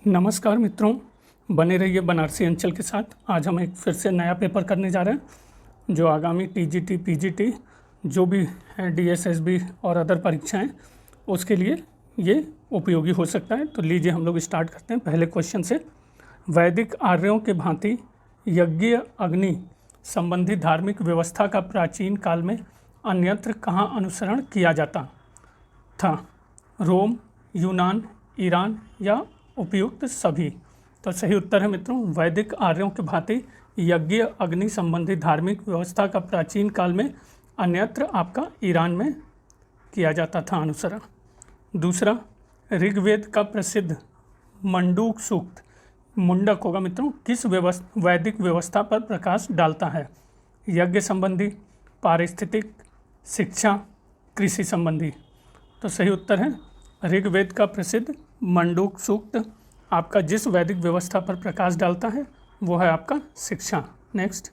नमस्कार मित्रों, बने रहिए बनारसी अंचल के साथ। आज हम एक फिर से नया पेपर करने जा रहे हैं जो आगामी टीजीटी, पीजीटी जो भी है, डीएसएसबी और अदर परीक्षाएं, उसके लिए ये उपयोगी हो सकता है। तो लीजिए हम लोग स्टार्ट करते हैं पहले क्वेश्चन से। वैदिक आर्यों के भांति यज्ञ अग्नि संबंधी धार्मिक व्यवस्था का प्राचीन काल में अन्यत्र कहाँ अनुसरण किया जाता था? रोम, यूनान, ईरान या उपयुक्त सभी? तो सही उत्तर है मित्रों, वैदिक आर्यों के भांति यज्ञ अग्नि संबंधी धार्मिक व्यवस्था का प्राचीन काल में अन्यत्र आपका ईरान में किया जाता था अनुसरण। दूसरा, ऋग्वेद का प्रसिद्ध मंडूक सूक्त, मुंडक होगा मित्रों, किस वैदिक व्यवस्था पर प्रकाश डालता है? यज्ञ संबंधी, पारिस्थितिक, शिक्षा, कृषि संबंधी? तो सही उत्तर है ऋग्वेद का प्रसिद्ध मंडूक सूक्त आपका जिस वैदिक व्यवस्था पर प्रकाश डालता है वो है आपका शिक्षा। नेक्स्ट,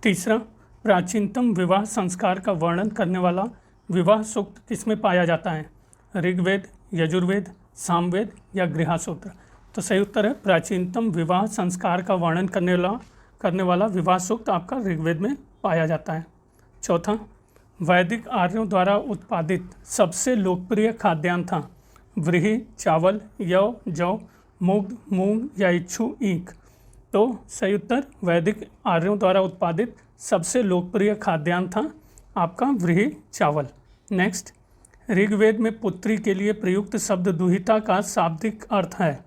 तीसरा, प्राचीनतम विवाह संस्कार का वर्णन करने वाला विवाह सूक्त किसमें पाया जाता है? ऋग्वेद, यजुर्वेद, सामवेद या गृहसूत्र? तो सही उत्तर है प्राचीनतम विवाह संस्कार का वर्णन करने वाला विवाह सूक्त आपका ऋग्वेद में पाया जाता है। चौथा, वैदिक आर्यों द्वारा उत्पादित सबसे लोकप्रिय खाद्यान्न था? व्रीहि, चावल, यव, जौ, मूंग या इच्छू ईख? तो सही उत्तर वैदिक आर्यों द्वारा उत्पादित सबसे लोकप्रिय खाद्यान्न था आपका व्रीहि चावल। नेक्स्ट, ऋग्वेद में पुत्री के लिए प्रयुक्त शब्द दुहिता का शाब्दिक अर्थ है?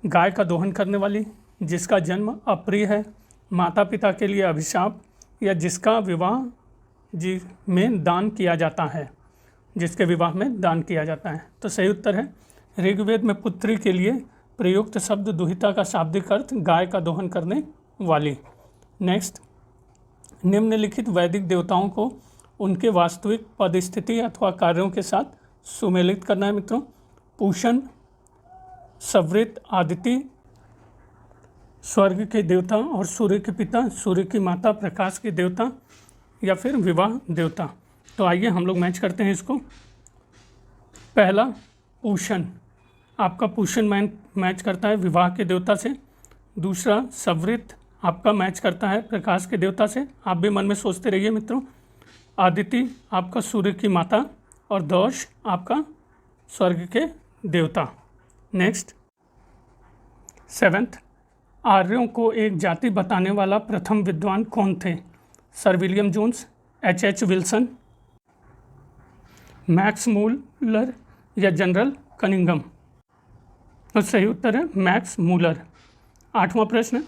गाय का दोहन करने वाली, जिसका जन्म अप्रिय है, माता पिता के लिए अभिशाप या जिसका विवाह में दान किया जाता है, जिसके विवाह में दान किया जाता है? तो सही उत्तर है ऋग्वेद में पुत्री के लिए प्रयुक्त शब्द दुहिता का शाब्दिक अर्थ गाय का दोहन करने वाली। नेक्स्ट, निम्नलिखित वैदिक देवताओं को उनके वास्तविक पदस्थिति अथवा कार्यों के साथ सुमेलित करना है मित्रों। पूषण, सवृत, आदित्य स्वर्ग के देवता और सूर्य के पिता, सूर्य की माता, प्रकाश के देवता या फिर विवाह देवता? तो आइए हम लोग मैच करते हैं इसको। पहला, पूषण, आपका पूषण मैच करता है विवाह के देवता से। दूसरा, सवृत आपका मैच करता है प्रकाश के देवता से। आप भी मन में सोचते रहिए मित्रों। आदित्य आपका सूर्य की माता और दौश आपका स्वर्ग के देवता। नेक्स्ट, सेवेंथ, आर्यों को एक जाति बताने वाला प्रथम विद्वान कौन थे? Sir William Jones, H Wilson, Max Muller या जनरल कनिंघम? तो सही उत्तर है मैक्स मूलर। आठवां प्रश्न,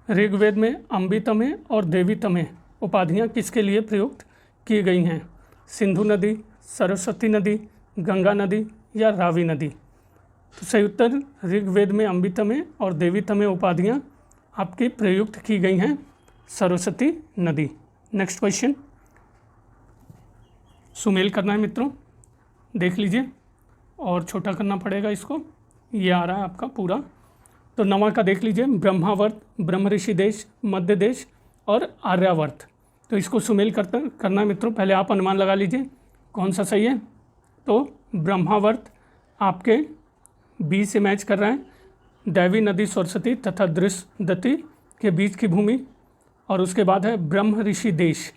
ऋग्वेद में अम्बितमे और देवीतमे उपाधियां किसके लिए प्रयुक्त की गई हैं? सिंधु नदी, सरस्वती नदी, गंगा नदी या रावी नदी? तो सही उत्तर ऋग्वेद में अम्बितमे और देवीतमे उपाधियां आपकी प्रयुक्त की गई हैं सरस्वती नदी। नेक्स्ट क्वेश्चन, सुमेल करना है मित्रों, देख लीजिए और छोटा करना पड़ेगा इसको। ये आ रहा है आपका पूरा। तो नवा का देख लीजिए, ब्रह्मावर्त, ब्रह्म ऋषि देश, मध्य देश और आर्यावर्त। तो इसको सुमेल करना है मित्रों। पहले आप अनुमान लगा लीजिए कौन सा सही है। तो ब्रह्मावर्त आपके बी से मैच कर रहा है, दैवी नदी सरस्वती तथा दृश्यदती के बीच की भूमि। और उसके बाद है ब्रह्म ऋषि देश।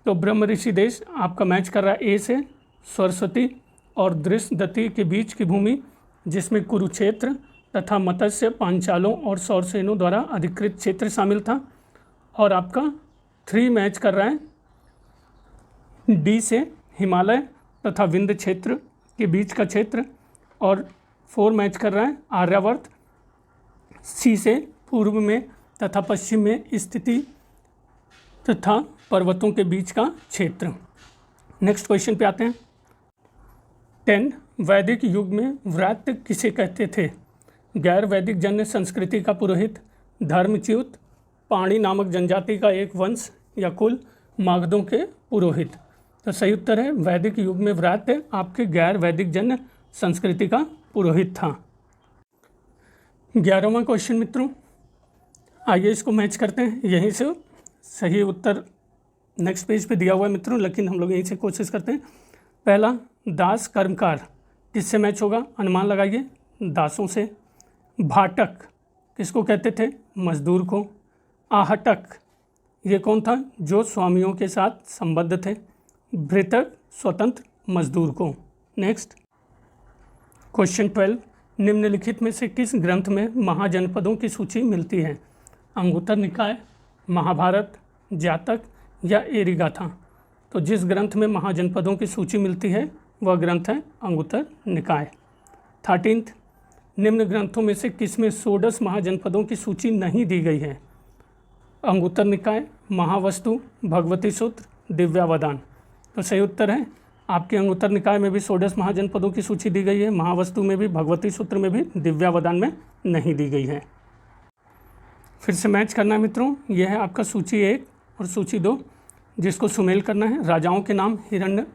तो ब्रह्म ऋषि देश आपका मैच कर रहा है ए से, सरस्वती और दृश्यदती के बीच की भूमि, जिसमें कुरुक्षेत्र तथा मत्स्य, पांचालों और सौरसेनों द्वारा अधिकृत क्षेत्र शामिल था। और आपका 3 मैच कर रहा है डी से, हिमालय तथा विंध्य क्षेत्र के बीच का क्षेत्र। और 4 मैच कर रहा है आर्यावर्त, सी से, पूर्व में तथा पश्चिम में स्थिति तथा पर्वतों के बीच का क्षेत्र। नेक्स्ट क्वेश्चन पे आते हैं। 10, वैदिक युग में व्रात्य किसे कहते थे? गैर वैदिक जन्य संस्कृति का पुरोहित, धर्मच्युत, पाणी नामक जनजाति का एक वंश या कुल, मागधों के पुरोहित? तो सही उत्तर है वैदिक युग में व्रात्य आपके गैर वैदिक जन्य संस्कृति का पुरोहित था। 11वां क्वेश्चन मित्रों, आइए इसको मैच करते हैं। यहीं से सही उत्तर नेक्स्ट पेज पे दिया हुआ है मित्रों, लेकिन हम लोग यहीं से कोशिश करते हैं। पहला, दास कर्मकार किससे मैच होगा? अनुमान लगाइए। दासों से। भाटक किसको कहते थे? मजदूर को। आहटक ये कौन था? जो स्वामियों के साथ संबद्ध थे। भृतक स्वतंत्र मजदूर को। नेक्स्ट क्वेश्चन 12, निम्नलिखित में से किस ग्रंथ में महाजनपदों की सूची मिलती है? अंगुत्तर निकाय, महाभारत, जातक या एरिगाथा? तो जिस ग्रंथ में महाजनपदों की सूची मिलती है वह ग्रंथ है अंगुत्तर निकाय। 13th, निम्न ग्रंथों में से किसमें षोडश महाजनपदों की सूची नहीं दी गई है? अंगुत्तर निकाय, महावस्तु, भगवती सूत्र, दिव्यावदान? तो सही उत्तर है आपके अंगुत्तर निकाय में भी षोडश महाजनपदों की सूची दी गई है, महावस्तु में भी, भगवती सूत्र में भी, दिव्यावदान में नहीं दी गई है। फिर से मैच करना है मित्रों, यह है आपका सूची 1 और सूची 2, जिसको सुमेल करना है। राजाओं के नाम हिरण्य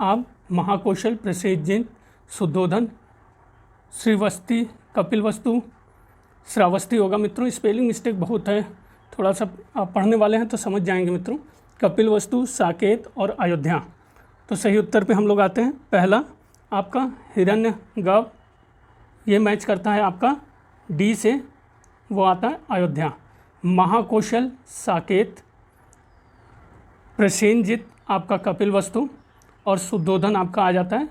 आब, महाकौशल, प्रसेनजित, शुद्धोधन, श्रीवस्ती, कपिलवस्तु, श्रावस्ती होगा मित्रों। स्पेलिंग मिस्टेक बहुत है, थोड़ा सा आप पढ़ने वाले हैं तो समझ जाएंगे मित्रों। कपिलवस्तु, साकेत और अयोध्या। तो सही उत्तर पे हम लोग आते हैं। पहला आपका हिरण्यगव, ये मैच करता है आपका डी से, वो आता है अयोध्या। महाकौशल साकेत, प्रसेनजित आपका कपिलवस्तु और शुद्धोधन आपका आ जाता है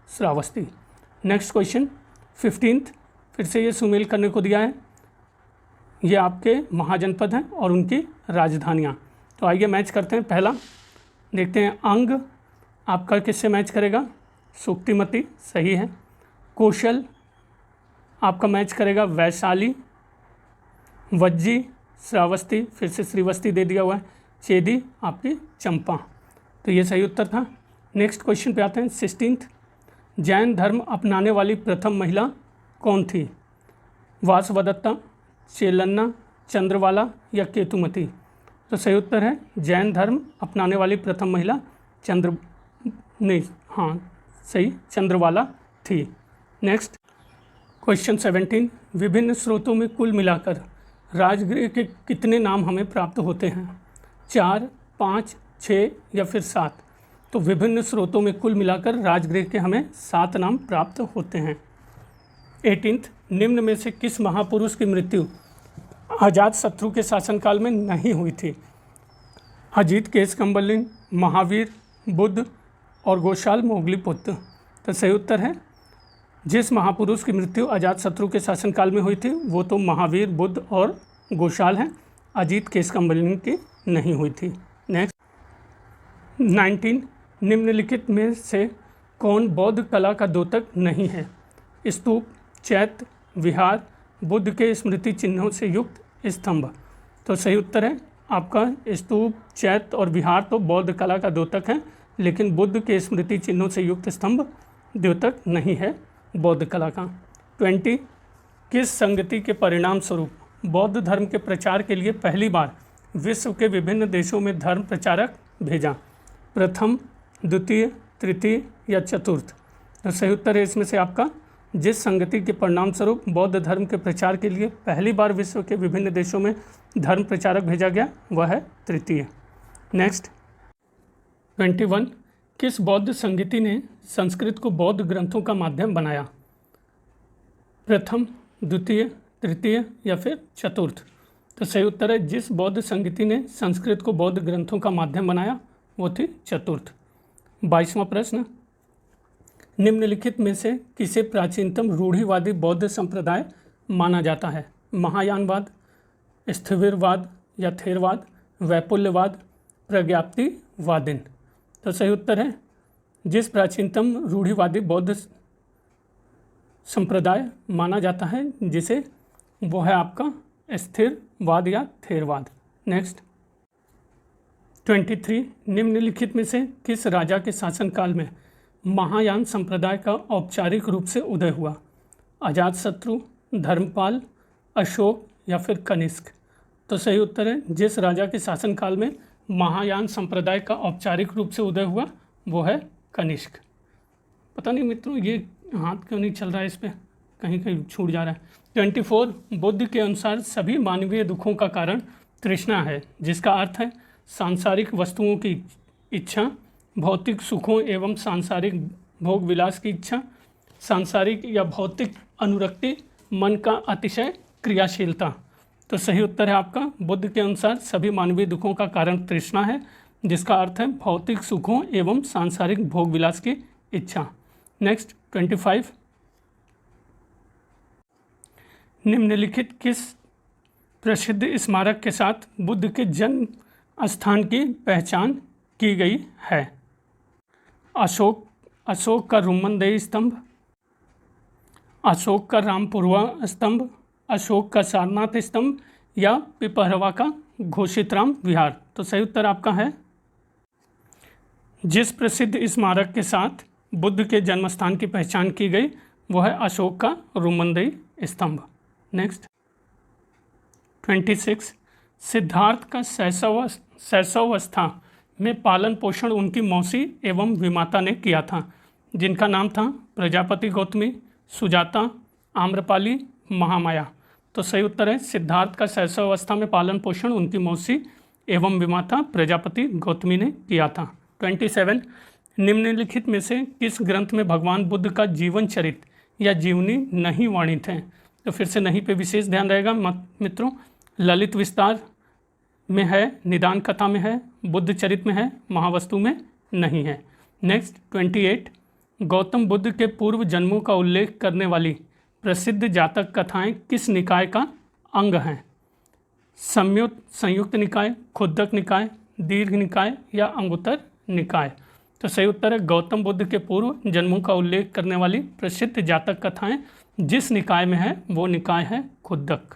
श्रावस्ती। नेक्स्ट क्वेश्चन 15th, फिर से ये सुमेल करने को दिया है। ये आपके महाजनपद हैं और उनकी राजधानियाँ। तो आइए मैच करते हैं। पहला देखते हैं, अंग आपका किससे मैच करेगा? सुक्तिमती, सही है। कौशल आपका मैच करेगा वैशाली, वज्जी, श्रावस्ती, फिर से श्रीवस्ती दे दिया हुआ है, चेदी आपकी चंपा। तो ये सही उत्तर था। नेक्स्ट क्वेश्चन पे आते हैं 16th, जैन धर्म अपनाने वाली प्रथम महिला कौन थी? वासवदत्ता, चेलन्ना, चंद्रवाला या केतुमती? तो सही उत्तर है जैन धर्म अपनाने वाली प्रथम महिला चंद्रवाला थी। नेक्स्ट क्वेश्चन 17, विभिन्न स्रोतों में कुल मिलाकर राजगृह के कितने नाम हमें प्राप्त होते हैं? 4, 5, 6 या फिर 7? तो विभिन्न स्रोतों में कुल मिलाकर राजगृह के हमें 7 नाम प्राप्त होते हैं। 18th, निम्न में से किस महापुरुष की मृत्यु अजातशत्रु के शासनकाल में नहीं हुई थी? अजीत केशकम्बलिन, महावीर, बुद्ध और गोशाल मोगलीपुत्र? तो सही उत्तर है जिस महापुरुष की मृत्यु अजातशत्रु के शासनकाल में हुई थी वो तो महावीर, बुद्ध और गोशाल हैं। अजीत केशकम्बलिन की नहीं हुई थी। नेक्स्ट 19, निम्नलिखित में से कौन बौद्ध कला का द्योतक नहीं है? स्तूप, चैत्य, विहार, बुद्ध के स्मृति चिन्हों से युक्त स्तंभ? तो सही उत्तर है आपका स्तूप, चैत्य और विहार तो बौद्ध कला का द्योतक है, लेकिन बुद्ध के स्मृति चिन्हों से युक्त स्तंभ द्योतक नहीं है बौद्ध कला का। 20, किस संगति के परिणाम स्वरूप बौद्ध धर्म के प्रचार के लिए पहली बार विश्व के विभिन्न देशों में धर्म प्रचारक भेजा? प्रथम, द्वितीय, तृतीय या चतुर्थ? तो सही उत्तर है इसमें से आपका जिस संगति के परिणाम स्वरूप बौद्ध धर्म के प्रचार के लिए पहली बार विश्व के विभिन्न देशों में धर्म प्रचारक भेजा गया वह है तृतीय। नेक्स्ट 21, किस बौद्ध संगति ने संस्कृत को बौद्ध ग्रंथों का माध्यम बनाया? प्रथम, द्वितीय, तृतीय या फिर चतुर्थ? तो सही उत्तर है जिस बौद्ध संगति ने संस्कृत को बौद्ध ग्रंथों का माध्यम बनाया वो थी चतुर्थ। 22वां प्रश्न, निम्नलिखित में से किसे प्राचीनतम रूढ़िवादी बौद्ध संप्रदाय माना जाता है? महायानवाद, स्थिविरवाद या थेरवाद, वैपुल्यवाद, प्रज्ञाप्तिवादिन? तो सही उत्तर है जिस प्राचीनतम रूढ़िवादी बौद्ध संप्रदाय माना जाता है जिसे वो है आपका स्थिरवाद या थेरवाद। नेक्स्ट 23, निम्नलिखित में से किस राजा के शासनकाल में महायान संप्रदाय का औपचारिक रूप से उदय हुआ? अजातशत्रु, धर्मपाल, अशोक या फिर कनिष्क? तो सही उत्तर है जिस राजा के शासनकाल में महायान संप्रदाय का औपचारिक रूप से उदय हुआ वो है कनिष्क। पता नहीं मित्रों ये हाथ क्यों नहीं चल रहा है, इस पर कहीं कहीं छूट जा रहा है। 24, बुद्ध के अनुसार सभी मानवीय दुखों का कारण तृष्णा है, जिसका अर्थ है सांसारिक वस्तुओं की इच्छा, भौतिक सुखों एवं सांसारिक भोग विलास की इच्छा, सांसारिक या भौतिक अनुरक्ति, मन का अतिशय क्रियाशीलता। तो सही उत्तर है आपका बुद्ध के अनुसार सभी मानवीय दुखों का कारण तृष्णा है, जिसका अर्थ है भौतिक सुखों एवं सांसारिक भोग विलास की इच्छा। नेक्स्ट 25, निम्नलिखित किस प्रसिद्ध स्मारक के साथ बुद्ध के जन्म स्थान की पहचान की गई है? अशोक का रुमनदेही स्तंभ, अशोक का रामपुरवा स्तंभ, अशोक का सारनाथ स्तंभ या पिपहरवा का घोषितराम विहार। तो सही उत्तर आपका है जिस प्रसिद्ध स्मारक के साथ बुद्ध के जन्म स्थान की पहचान की गई वो है अशोक का रुमनदेही स्तंभ। नेक्स्ट 26, सिद्धार्थ का शैशवावस्था में पालन पोषण उनकी मौसी एवं विमाता ने किया था, जिनका नाम था प्रजापति गौतमी, सुजाता, आम्रपाली, महामाया। तो सही उत्तर है सिद्धार्थ का शैशवावस्था में पालन पोषण उनकी मौसी एवं विमाता प्रजापति गौतमी ने किया था। 27, निम्नलिखित में से किस ग्रंथ में भगवान बुद्ध का जीवन चरित्र या जीवनी नहीं वर्णित है? तो फिर से नहीं पे विशेष ध्यान रहेगा मित्रों। ललित विस्तार में है, निदान कथा में है, बुद्ध चरित्र में है, महावस्तु में नहीं है। नेक्स्ट 28, गौतम बुद्ध के पूर्व जन्मों का उल्लेख करने वाली प्रसिद्ध जातक कथाएं किस निकाय का अंग हैं? संयुक्त निकाय, खुद्दक निकाय, दीर्घ निकाय या अंगुत्तर निकाय। तो सही उत्तर है गौतम बुद्ध के पूर्व जन्मों का उल्लेख करने वाली प्रसिद्ध जातक कथाएं जिस निकाय में है वो निकाय है खुद्दक।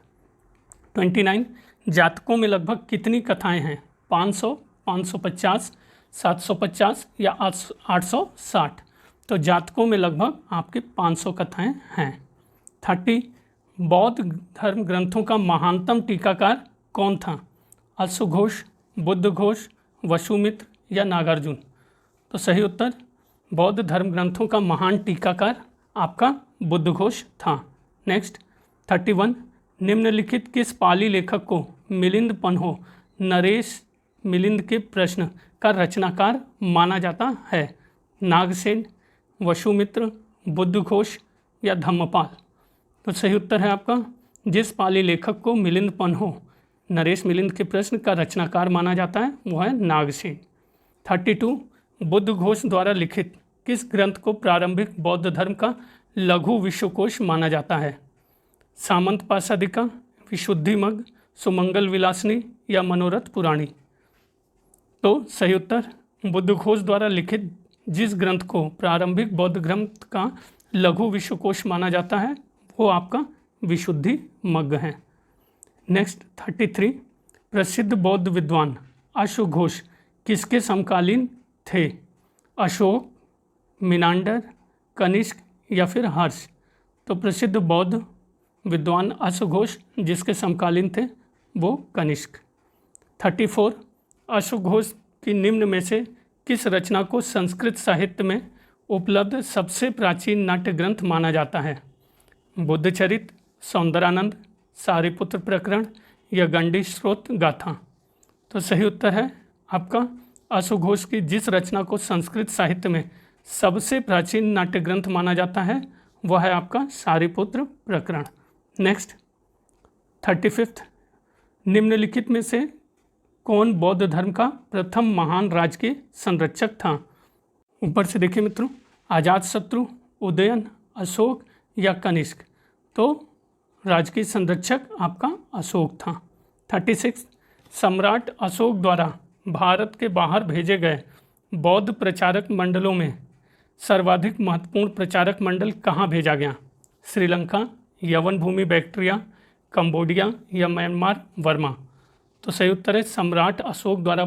29, जातकों में लगभग कितनी कथाएं हैं? 500, 550, 750 या 860। तो जातकों में लगभग आपके 500 कथाएं हैं। 30, बौद्ध धर्म ग्रंथों का महानतम टीकाकार कौन था? अश्वघोष, बुद्धघोष, वसुमित्र या नागार्जुन। तो सही उत्तर बौद्ध धर्म ग्रंथों का महान टीकाकार आपका बुद्धघोष था। नेक्स्ट 31, निम्नलिखित किस पाली लेखक को मिलिंद पन्हो नरेश मिलिंद के प्रश्न का रचनाकार माना जाता है? नागसेन, वसुमित्र, बुद्धघोष या धम्मपाल। तो सही उत्तर है आपका जिस पाली लेखक को मिलिंद पन्हो नरेश मिलिंद के प्रश्न का रचनाकार माना जाता है वो है नागसेन। 32, बुद्धघोष द्वारा लिखित किस ग्रंथ को प्रारंभिक बौद्ध धर्म का लघु विश्वकोश माना जाता है? सामंत पाशादिका, विशुद्धिमग्ग, सुमंगल विलासनी या मनोरथ पुराणी। तो सही उत्तर बुद्धघोष द्वारा लिखित जिस ग्रंथ को प्रारंभिक बौद्ध ग्रंथ का लघु विश्वकोश माना जाता है वो आपका विशुद्धिमग्ग है। नेक्स्ट 33, प्रसिद्ध बौद्ध विद्वान अश्वघोष किसके समकालीन थे? अशोक, मिनांडर, कनिष्क या फिर हर्ष। तो प्रसिद्ध बौद्ध विद्वान अश्वघोष जिसके समकालीन थे वो कनिष्क। 34, अश्वघोष की निम्न में से किस रचना को संस्कृत साहित्य में उपलब्ध सबसे प्राचीन नाट्य ग्रंथ माना जाता है? बुद्धचरित, सौंदरानंद, सारिपुत्र प्रकरण या गंडी स्रोत गाथा। तो सही उत्तर है आपका अश्वघोष की जिस रचना को संस्कृत साहित्य में सबसे प्राचीन नाट्य ग्रंथ माना जाता है वह है आपका सारिपुत्र प्रकरण। नेक्स्ट 35, निम्नलिखित में से कौन बौद्ध धर्म का प्रथम महान राजकीय संरक्षक था? ऊपर से देखिए मित्रों, अजातशत्रु, उदयन, अशोक या कनिष्क। तो राजकीय संरक्षक आपका अशोक था। 36, सम्राट अशोक द्वारा भारत के बाहर भेजे गए बौद्ध प्रचारक मंडलों में सर्वाधिक महत्वपूर्ण प्रचारक मंडल कहाँ भेजा गया? श्रीलंका, यवन भूमि बैक्ट्रिया, कंबोडिया या म्यांमार वर्मा। तो सही उत्तर है सम्राट अशोक द्वारा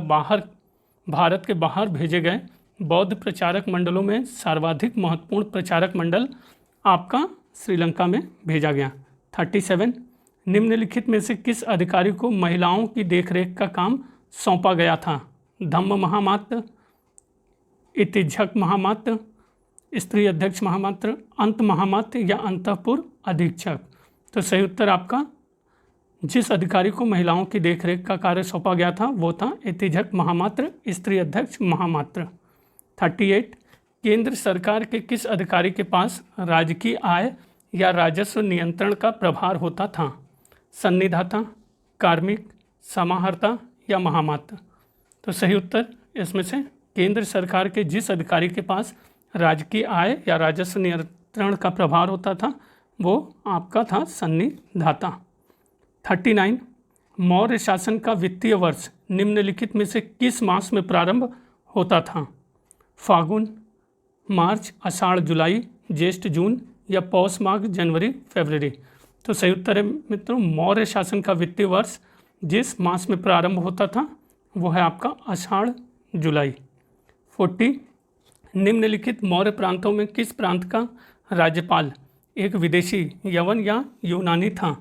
भारत के बाहर भेजे गए बौद्ध प्रचारक मंडलों में सर्वाधिक महत्वपूर्ण प्रचारक मंडल आपका श्रीलंका में भेजा गया। 37, निम्नलिखित में से किस अधिकारी को महिलाओं की देखरेख का काम सौंपा गया था? धम्म महामात्र, इतिझक महामात्र, स्त्री अध्यक्ष महामात्र, अंत महामात्र या अंतःपुर अधीक्षक। तो सही उत्तर आपका जिस अधिकारी को महिलाओं की देखरेख का कार्य सौंपा गया था वो था इतिझक महामात्र, स्त्री अध्यक्ष महामात्र। 38, केंद्र सरकार के किस अधिकारी के पास राजकीय आय या राजस्व नियंत्रण का प्रभार होता था? सन्निधाता, कार्मिक, समाहर्ता या महामात्र? तो सही उत्तर इसमें से केंद्र सरकार के जिस अधिकारी के पास राजकीय आय या राजस्व नियंत्रण का प्रभार होता था वो आपका था सन्निधाता। 39 मौर्य शासन का वित्तीय वर्ष निम्नलिखित में से किस मास में प्रारंभ होता था? फागुन, मार्च, आषाढ़, जुलाई, ज्येष्ठ, जून या पौष, माघ, जनवरी, फरवरी? तो सही उत्तर है मित्रों, मौर्य शासन का वित्तीय वर्ष जिस मास में प्रारंभ होता था वो है आपका आषाढ़, जुलाई। 40 निम्नलिखित मौर्य प्रांतों में किस प्रांत का राज्यपाल एक विदेशी, यवन या यूनानी था?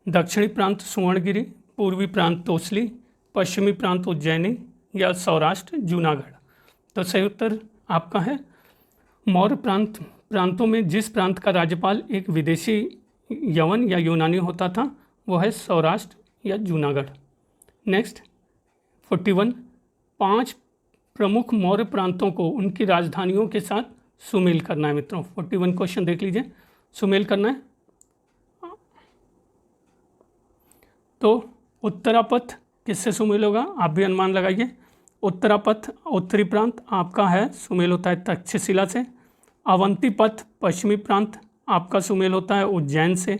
दक्षिणी प्रांत सुवर्णगिरी, पूर्वी प्रांत तोसली, पश्चिमी प्रांत उज्जैनी या सौराष्ट्र, जूनागढ़? तो सही उत्तर आपका है मौर्य प्रांतों में जिस प्रांत का राज्यपाल एक विदेशी, यवन या यूनानी होता था वो है सौराष्ट्र या जूनागढ़। नेक्स्ट 41 5 प्रमुख मौर्य प्रांतों को उनकी राजधानियों के साथ सुमेल करना है मित्रों। 41 क्वेश्चन देख लीजिए, सुमेल करना है। तो उत्तरापथ किससे सुमेल होगा? आप भी अनुमान लगाइए। उत्तरापथ उत्तरी प्रांत आपका है, सुमेल होता है तक्षशिला से। अवंती पथ पश्चिमी प्रांत आपका सुमेल होता है उज्जैन से।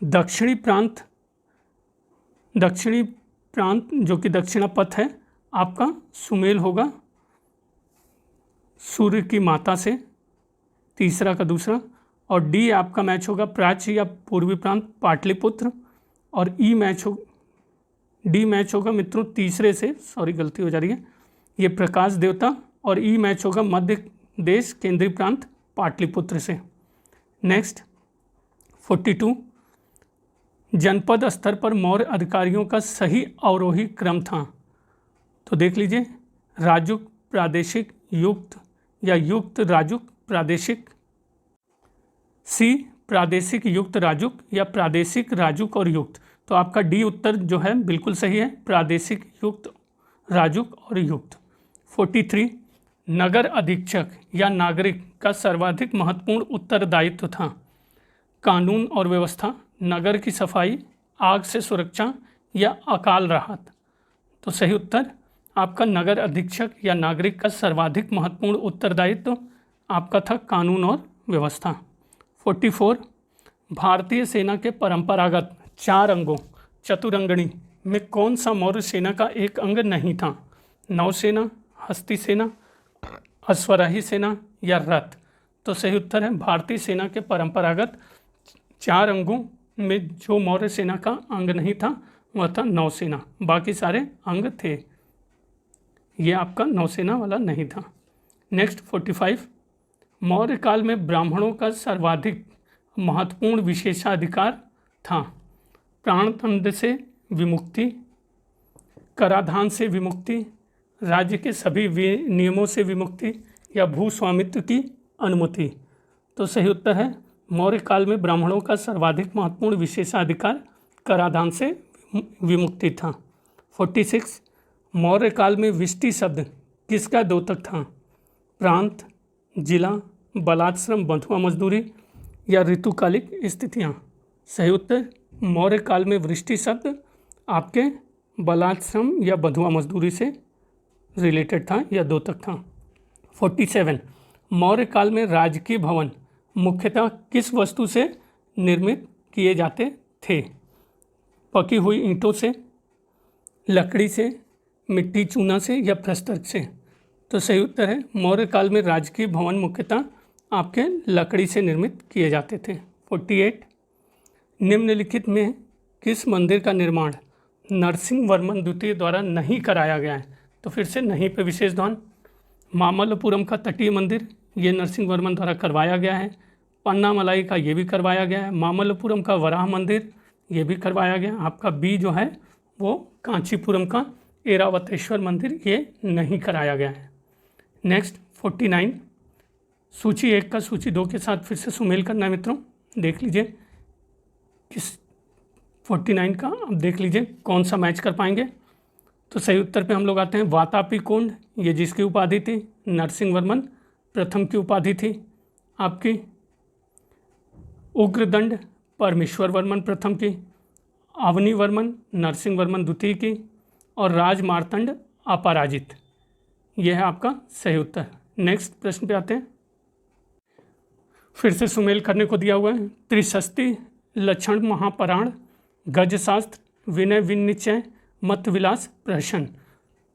दक्षिणी प्रांत जो कि दक्षिणा पथ है आपका सुमेल होगा सूर्य की माता से, तीसरा का दूसरा। और डी आपका मैच होगा प्राच्य या पूर्वी प्रांत पाटलिपुत्र। और डी मैच होगा मित्रों तीसरे से, सॉरी गलती हो जा रही है, ये प्रकाश देवता। और ई मैच होगा मध्य देश केंद्रीय प्रांत पाटलिपुत्र से। नेक्स्ट 42 जनपद स्तर पर मौर्य अधिकारियों का सही अवरोही क्रम था? तो देख लीजिए, राजुक, प्रादेशिक, युक्त या युक्त राजुक, प्रादेशिक। सी प्रादेशिक युक्त राजुक या प्रादेशिक राजुक और युक्त। तो आपका डी उत्तर जो है बिल्कुल सही है, प्रादेशिक युक्त राजुक और युक्त। 43 नगर अधीक्षक या नागरिक का सर्वाधिक महत्वपूर्ण उत्तरदायित्व था? कानून और व्यवस्था, नगर की सफाई, आग से सुरक्षा या अकाल राहत? तो सही उत्तर आपका नगर अधीक्षक या नागरिक का सर्वाधिक महत्वपूर्ण उत्तरदायित्व आपका था कानून और व्यवस्था। 44 भारतीय सेना के परंपरागत 4 अंगों चतुरंगणी में कौन सा मौर्य सेना का एक अंग नहीं था? नौसेना, हस्ती सेना, अश्वराही सेना या रथ? तो सही उत्तर है भारतीय सेना के परंपरागत 4 अंगों में जो मौर्य सेना का अंग नहीं था वह था नौसेना, बाकी सारे अंग थे, ये आपका नौसेना वाला नहीं था। नेक्स्ट 45 मौर्य काल में ब्राह्मणों का सर्वाधिक महत्वपूर्ण विशेषाधिकार था? प्राणदंड से विमुक्ति, कराधान से विमुक्ति, राज्य के सभी नियमों से विमुक्ति या भूस्वामित्व की अनुमति? तो सही उत्तर है मौर्य काल में ब्राह्मणों का सर्वाधिक महत्वपूर्ण विशेषाधिकार कराधान से विमुक्ति था। 46 मौर्य काल में विष्टि शब्द किसका द्योतक था? प्रांत, जिला, बलात्श्रम, बंधुआ मजदूरी या ऋतुकालिक स्थितियाँ? सही उत्तर मौर्य काल में वृष्टि शब्द आपके बलात्श्रम या बंधुआ मजदूरी से रिलेटेड था या द्योतक था। 47 मौर्य काल में राजकीय भवन मुख्यतः किस वस्तु से निर्मित किए जाते थे? पकी हुई ईंटों से, लकड़ी से, मिट्टी चूना से या प्रस्तर से? तो सही उत्तर है मौर्य काल में राजकीय भवन मुख्यतः आपके लकड़ी से निर्मित किए जाते थे। 48 निम्नलिखित में किस मंदिर का निर्माण नरसिंह वर्मन द्वितीय द्वारा नहीं कराया गया है? तो फिर से नहीं पे विशेष ध्यान। मामल्लपुरम का तटीय मंदिर ये नरसिंह वर्मन द्वारा करवाया गया है। पन्नामलाई का ये भी करवाया गया है। मामल्लपुरम का वराह मंदिर ये भी करवाया गया। आपका बी जो है वो कांचीपुरम का एरावतेश्वर मंदिर ये नहीं कराया गया है। नेक्स्ट 49 सूची 1 का सूची 2 के साथ फिर से सुमेल करना है मित्रों। देख लीजिए किस 49 का, अब देख लीजिए कौन सा मैच कर पाएंगे। तो सही उत्तर पे हम लोग आते हैं वातापी कुंड, ये जिसकी उपाधि थी नरसिंह वर्मन प्रथम की उपाधि थी आपकी, उग्रदंड परमेश्वर वर्मन प्रथम की, अवनी वर्मन नरसिंह वर्मन द्वितीय की, और राजमार्तंड अपराजित। यह है आपका सही उत्तर। नेक्स्ट प्रश्न पे आते हैं। फिर से सुमेल करने को दिया हुआ है। त्रिशस्ति, लक्षण महापराण, गजशास्त्र, विनय विनिचय, मत विलास, प्रहसन।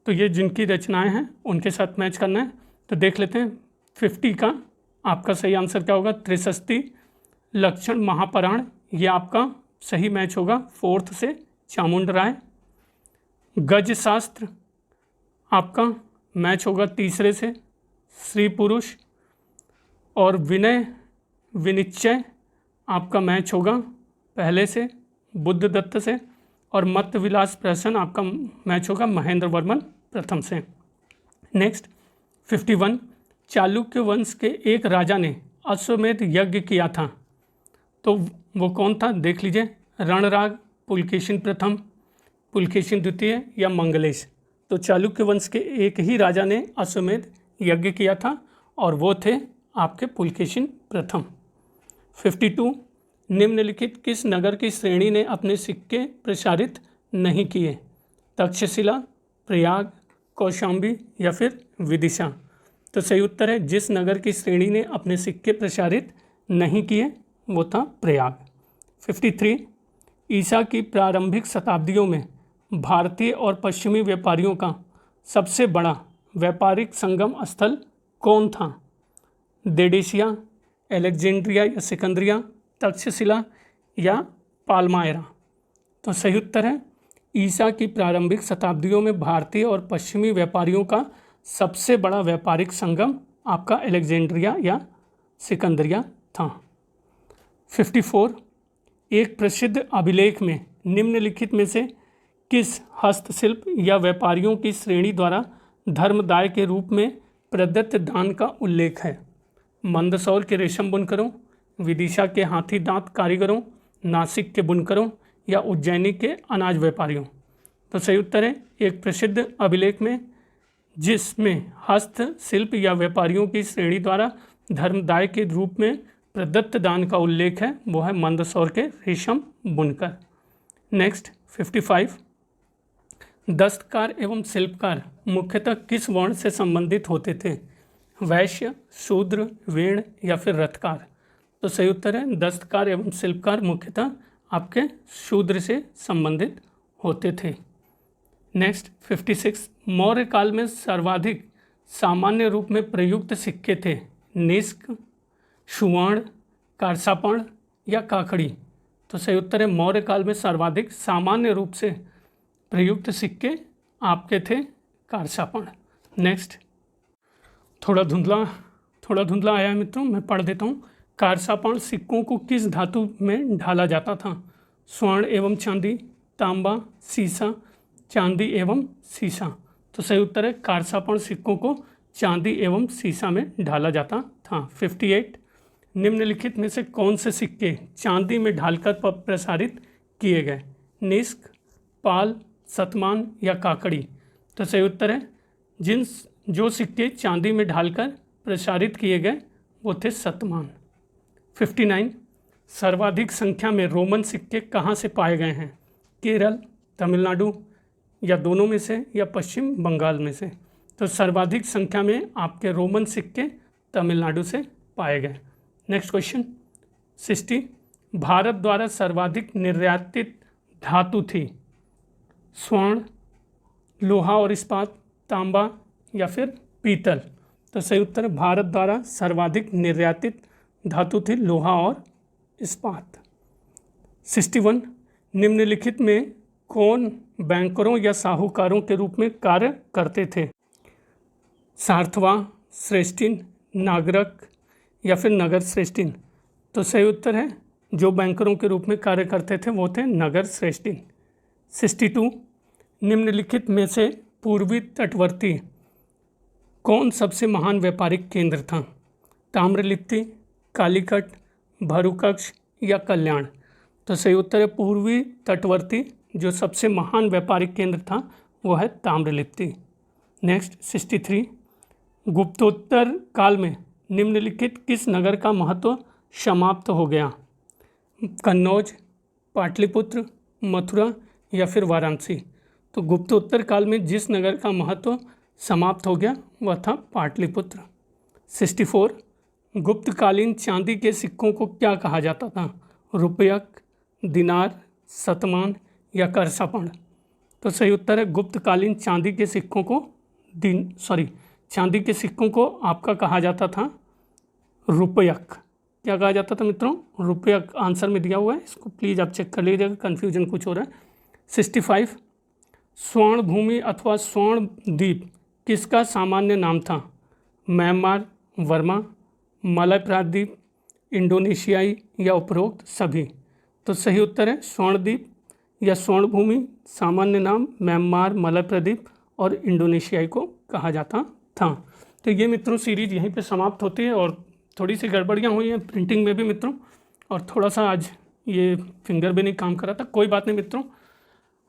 तो ये जिनकी रचनाएं हैं उनके साथ मैच करना है। तो देख लेते हैं 50 का आपका सही आंसर क्या होगा। त्रिशस्ति, लक्षण महापराण, ये आपका सही मैच होगा 4th से चामुंडराय। गजशास्त्र आपका मैच होगा 3रे से श्री पुरुष, और विनय विनिश्चय आपका मैच होगा पहले से बुद्ध दत्त से, और मत विलास प्रहसन आपका मैच होगा महेंद्र वर्मन प्रथम से। नेक्स्ट 51, चालुक्य वंश के एक राजा ने अश्वमेध यज्ञ किया था, तो वो कौन था देख लीजिए। रणराग, पुलकेशिन प्रथम, पुलकेशिन द्वितीय, या मंगलेश। तो चालुक्य वंश के एक ही राजा ने अश्वमेध यज्ञ किया था और वो थे आपके पुलकेशिन प्रथम। 52, निम्नलिखित किस नगर की श्रेणी ने अपने सिक्के प्रसारित नहीं किए। तक्षशिला, प्रयाग, कौशाम्बी, या फिर विदिशा। तो सही उत्तर है जिस नगर की श्रेणी ने अपने सिक्के प्रसारित नहीं किए वो था प्रयाग। 53, ईसा की प्रारंभिक शताब्दियों में भारतीय और पश्चिमी व्यापारियों का सबसे बड़ा व्यापारिक संगम स्थल कौन था। देडेसिया, एलेक्जेंड्रिया या सिकंदरिया, तक्षशिला, या पालमायरा। तो सही उत्तर है ईसा की प्रारंभिक शताब्दियों में भारतीय और पश्चिमी व्यापारियों का सबसे बड़ा व्यापारिक संगम आपका एलेक्जेंड्रिया या सिकंदरिया था। 54, एक प्रसिद्ध अभिलेख में निम्नलिखित में से किस हस्तशिल्प या व्यापारियों की श्रेणी द्वारा धर्मदाय के रूप में प्रदत्त दान का उल्लेख है। मंदसौर के रेशम बुनकरों, विदिशा के हाथी दांत कारीगरों, नासिक के बुनकरों, या उज्जैनी के अनाज व्यापारियों। तो सही उत्तर है एक प्रसिद्ध अभिलेख में जिसमें हस्तशिल्प या व्यापारियों की श्रेणी द्वारा धर्मदाय के रूप में प्रदत्त दान का उल्लेख है, वो है मंदसौर के रेशम बुनकर। नेक्स्ट 55, दस्तकार एवं शिल्पकार मुख्यतः किस वर्ण से संबंधित होते थे। वैश्य, शूद्र, वेण, या फिर रथकार। तो सही उत्तर है दस्तकार एवं शिल्पकार मुख्यतः आपके शूद्र से संबंधित होते थे। नेक्स्ट 56, मौर्य काल में सर्वाधिक सामान्य रूप में प्रयुक्त सिक्के थे। निष्क, सुवर्ण, कारसापण, या काकड़ी। तो सही उत्तर है मौर्य काल में सर्वाधिक सामान्य रूप से प्रयुक्त सिक्के आपके थे कारसापण। नेक्स्ट थोड़ा धुंधला आया है मित्रों, मैं पढ़ देता हूँ। कारसापण सिक्कों को किस धातु में ढाला जाता था। स्वर्ण एवं चांदी, तांबा, सीसा, चांदी एवं सीसा। तो सही उत्तर है कारसापण सिक्कों को चांदी एवं सीसा में ढाला जाता था। 58, निम्नलिखित में से कौन से सिक्के चांदी में ढालकर प्रसारित किए गए। निष्क, पाल, शतमान, या काकड़ी। तो सही उत्तर है जो सिक्के चांदी में ढालकर प्रसारित किए गए वो थे शतमान। 59, सर्वाधिक संख्या में रोमन सिक्के कहाँ से पाए गए हैं। केरल, तमिलनाडु, या दोनों में से, या पश्चिम बंगाल में से। तो सर्वाधिक संख्या में आपके रोमन सिक्के तमिलनाडु से पाए गए। नेक्स्ट क्वेश्चन 60, भारत द्वारा सर्वाधिक निर्यातित धातु थी। स्वर्ण, लोहा और इस्पात, तांबा, या फिर पीतल। तो सही उत्तर भारत द्वारा सर्वाधिक निर्यातित धातु थी लोहा और इस्पात। 61, निम्नलिखित में कौन बैंकरों या साहूकारों के रूप में कार्य करते थे। सार्थवा, श्रेष्ठिन, नागरक, या फिर नगर श्रेष्ठिन। तो सही उत्तर है जो बैंकरों के रूप में कार्य करते थे वो थे नगर श्रेष्ठिन। 62, निम्नलिखित में से पूर्वी तटवर्ती कौन सबसे महान व्यापारिक केंद्र था। ताम्रलिप्ति, कालीकट, भरुकक्ष, या कल्याण। तो सही उत्तर है पूर्वी तटवर्ती जो सबसे महान व्यापारिक केंद्र था वो है ताम्रलिप्ति। नेक्स्ट 63, गुप्तोत्तर काल में निम्नलिखित किस नगर का महत्व समाप्त हो गया? कन्नौज, पाटलिपुत्र, मथुरा या फिर वाराणसी? तो गुप्तोत्तर काल में जिस नगर का महत्व समाप्त हो गया वह था पाटलिपुत्र। 64 गुप्तकालीन चांदी के सिक्कों को क्या कहा जाता था? रुपयक, दिनार, शतमान या करसापण? तो सही उत्तर है गुप्तकालीन चांदी के सिक्कों को चांदी के सिक्कों को आपका कहा जाता था रुपयक। क्या कहा जाता था मित्रों? रुपयक आंसर में दिया हुआ है, इसको प्लीज़ आप चेक कर लीजिएगा, कन्फ्यूजन कुछ हो रहा है। 65 स्वर्ण भूमि अथवा स्वर्ण द्वीप किसका सामान्य नाम था? म्यांमार, वर्मा, मलय प्रायद्वीप, इंडोनेशियाई या उपरोक्त सभी? तो सही उत्तर है स्वर्णद्वीप या स्वर्ण भूमि सामान्य नाम म्यांमार, मलय प्रायद्वीप और इंडोनेशियाई को कहा जाता था। तो ये मित्रों सीरीज यहीं पे समाप्त होती है और थोड़ी सी गड़बड़ियाँ हुई हैं प्रिंटिंग में भी मित्रों, और थोड़ा सा आज ये फिंगर भी नहीं काम कर रहा था। कोई बात नहीं मित्रों,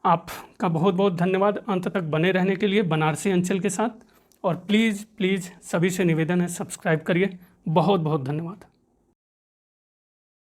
आपका बहुत बहुत धन्यवाद अंत तक बने रहने के लिए बनारसी अंचल के साथ। और प्लीज़ सभी से निवेदन है सब्सक्राइब करिए। बहुत बहुत धन्यवाद।